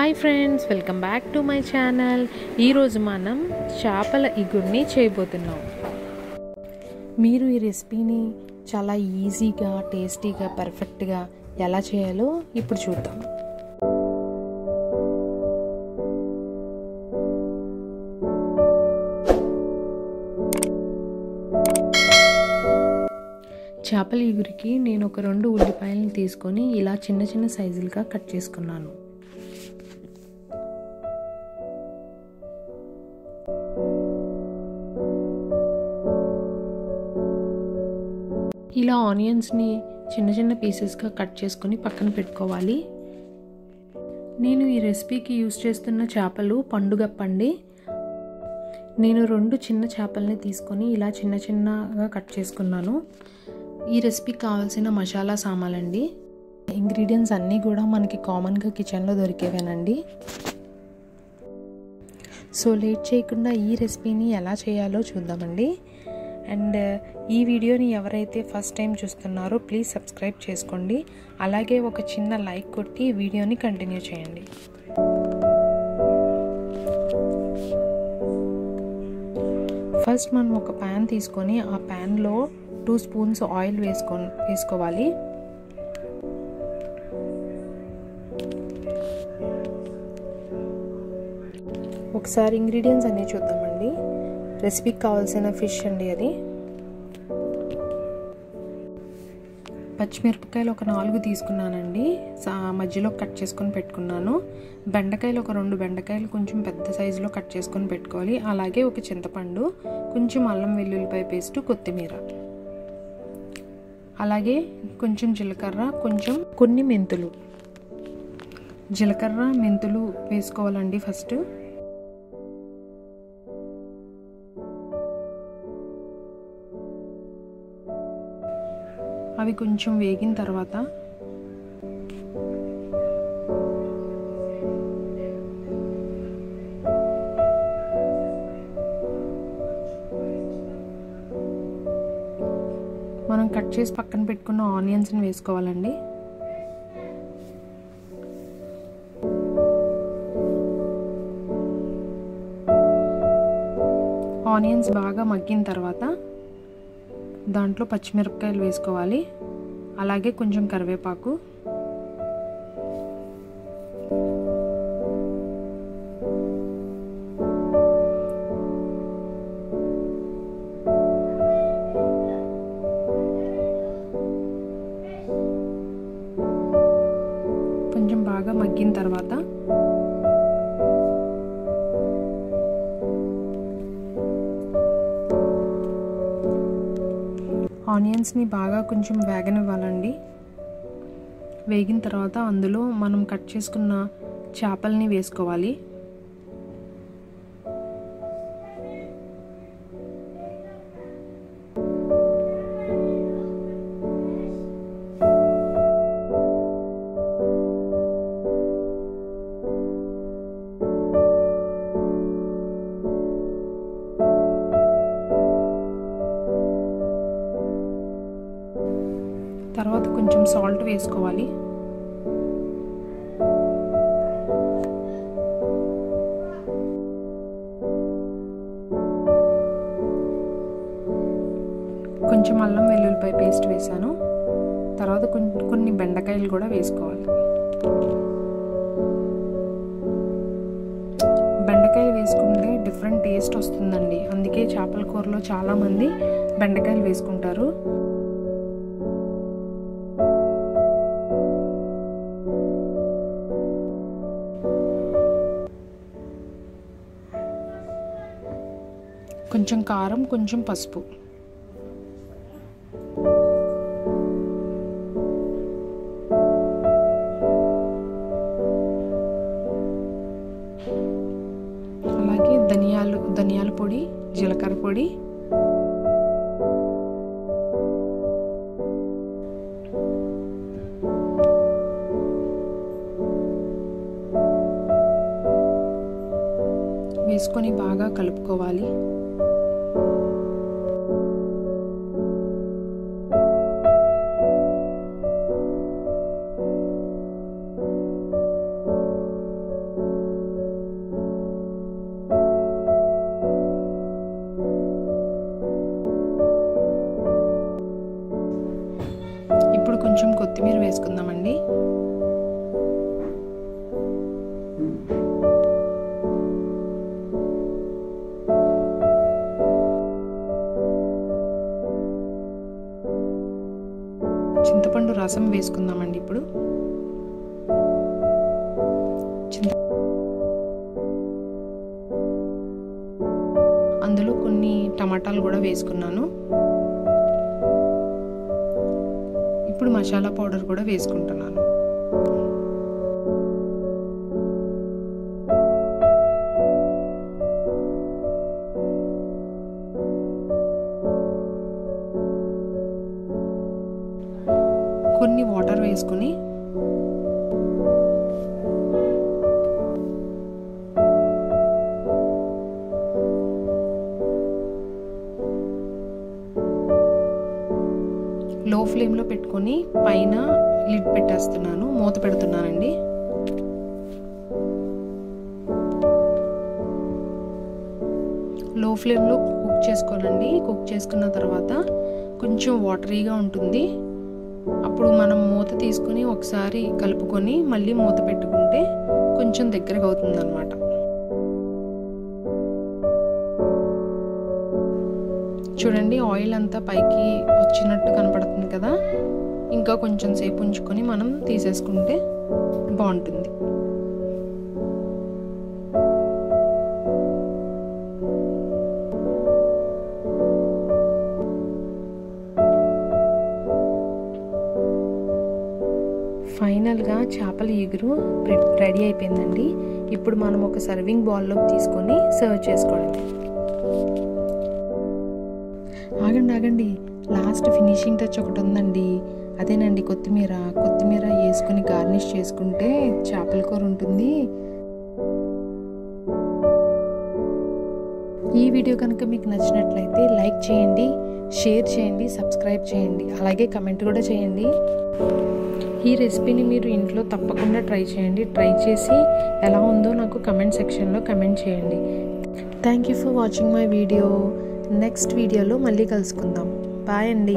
Hi friends, welcome back to my channel. ఈరోజు మనం చేపల ఇగురిని చేయబోతున్నాం. మీరు ఈ రెసిపీని చాలా ఈజీగా, టేస్టీగా, పర్ఫెక్ట్గా ఎలా చేయాలో ఇప్పుడు చూద్దాం. చేపల ఇగురికి నేను ఒక 2 ఉల్లిపాయలను తీసుకొని ఇలా చిన్న చిన్న సైజులుగా కట్ చేసుకున్నాను. ఇలా ఆనియన్స్ని చిన్న చిన్న పీసెస్గా కట్ చేసుకొని పక్కన పెట్టుకోవాలి. నేను ఈ రెసిపీకి యూస్ చేస్తున్న చేపలు పండుగప్పండి. నేను 2 చిన్న చేపల్ని తీసుకొని ఇలా చిన్న చిన్నగా కట్ చేసుకున్నాను. ఈ రెసిపీకి కావాల్సిన మసాలా సామాన్లండి. ఇంగ్రీడియంట్స్ అన్నీ కూడా మనకి కామన్గా కిచెన్లో దొరికేవేనండి. సో లేట్ చేయకుండా ఈ రెసిపీని ఎలా చేయాలో చూద్దామండి. అండ్ ఈ వీడియోని ఎవరైతే ఫస్ట్ టైం చూస్తున్నారో ప్లీజ్ సబ్స్క్రైబ్ చేసుకోండి. అలాగే ఒక చిన్న లైక్ కొట్టి వీడియోని కంటిన్యూ చేయండి. ఫస్ట్ మనం ఒక ప్యాన్ తీసుకొని ఆ ప్యాన్లో 2 స్పూన్స్ ఆయిల్ వేసుకోవాలి. ఒకసారి ఇంగ్రీడియంట్స్ అన్నీ చూద్దామండి. రెసిపీకి కావాల్సిన ఫిష్ అండి, అది పచ్చిమిరపకాయలు ఒక 4 తీసుకున్నానండి, మధ్యలో కట్ చేసుకొని పెట్టుకున్నాను. బెండకాయలు ఒక 2 బెండకాయలు కొంచెం పెద్ద సైజులో కట్ చేసుకొని పెట్టుకోవాలి. అలాగే ఒక చింతపండు, కొంచెం అల్లం వెల్లుల్లిపాయ పేస్ట్, కొత్తిమీర, అలాగే కొంచెం జీలకర్ర, కొన్ని మెంతులు. జీలకర్ర మెంతులు వేసుకోవాలండి ఫస్ట్. అవి కొంచెం వేగిన తర్వాత మనం కట్ చేసి పక్కన పెట్టుకున్న ఆనియన్స్ని వేసుకోవాలండి. ఆనియన్స్ బాగా మగ్గిన తర్వాత దాంట్లో పచ్చిమిరపకాయలు వేసుకోవాలి. అలాగే కొంచెం కరివేపాకు, కొంచెం బాగా మగ్గిన తర్వాత ఆనియన్స్ని బాగా కొంచెం వేగనివ్వాలండి. వేగిన తర్వాత అందులో మనం కట్ చేసుకున్న చేపల్ని వేసుకోవాలి. తర్వాత కొంచెం సాల్ట్ వేసుకోవాలి. కొంచెం అల్లం వెల్లుల్లిపాయ పేస్ట్ వేసాను. తర్వాత కొన్ని బెండకాయలు కూడా వేసుకోవాలి. బెండకాయలు వేసుకుంటే డిఫరెంట్ టేస్ట్ వస్తుందండి. అందుకే చేపల కూరలో చాలామంది బెండకాయలు వేసుకుంటారు. కొంచెం కారం, కొంచెం పసుపు, అలాగే ధనియాల పొడి, జీలకర్ర పొడి, వేసుకొని బాగా కలుపుకోవాలి. ఇప్పుడు కొంచెం కొత్తిమీర వేసుకుందామండి. చింతపండు రసం వేసుకుందామండి. ఇప్పుడు అందులో కొన్ని టమాటాలు కూడా వేసుకున్నాను. ఇప్పుడు మసాలా పౌడర్ కూడా వేసుకుంటున్నాను. కొన్ని వాటర్ వేసుకొని లో ఫ్లేమ్లో పెట్టుకొని పైన లిడ్ పెట్టేస్తున్నాను, మూత పెడుతున్నానండి. లో ఫ్లేమ్లో కుక్ చేసుకోవాలండి. కుక్ చేసుకున్న తర్వాత కొంచెం వాటరీగా ఉంటుంది. అప్పుడు మనం మూత తీసుకొని ఒకసారి కలుపుకొని మళ్ళీ మూత పెట్టుకుంటే కొంచెం దగ్గరగా అవుతుంది అన్నమాట. చూడండి, ఆయిల్ అంతా పైకి వచ్చినట్టు కనపడుతుంది కదా. ఇంకా కొంచెం సేపు ఉంచుకొని మనం తీసేసుకుంటే బాగుంటుంది. ఫైనల్గా చేపల ఎగురు రెడీ అయిపోయిందండి. ఇప్పుడు మనం ఒక సర్వింగ్ బౌల్లోకి తీసుకొని సర్వ్ చేసుకోండి. ఆగండి, లాస్ట్ ఫినిషింగ్ టచ్ ఒకటి ఉందండి. అదేనండి కొత్తిమీర వేసుకొని గార్నిష్ చేసుకుంటే చేపల కూర ఉంటుంది. ఈ వీడియో కనుక మీకు నచ్చినట్లయితే లైక్ చేయండి, షేర్ చేయండి, సబ్స్క్రైబ్ చేయండి, అలాగే కమెంట్ కూడా చేయండి. ఈ రెసిపీని మీరు ఇంట్లో తప్పకుండా ట్రై చేయండి. ట్రై చేసి ఎలా ఉందో నాకు కమెంట్ సెక్షన్లో కమెంట్ చేయండి. Thank you for watching my video. Next వీడియోలో మళ్ళీ కలుసుకుందాం. బాయ్ అండి.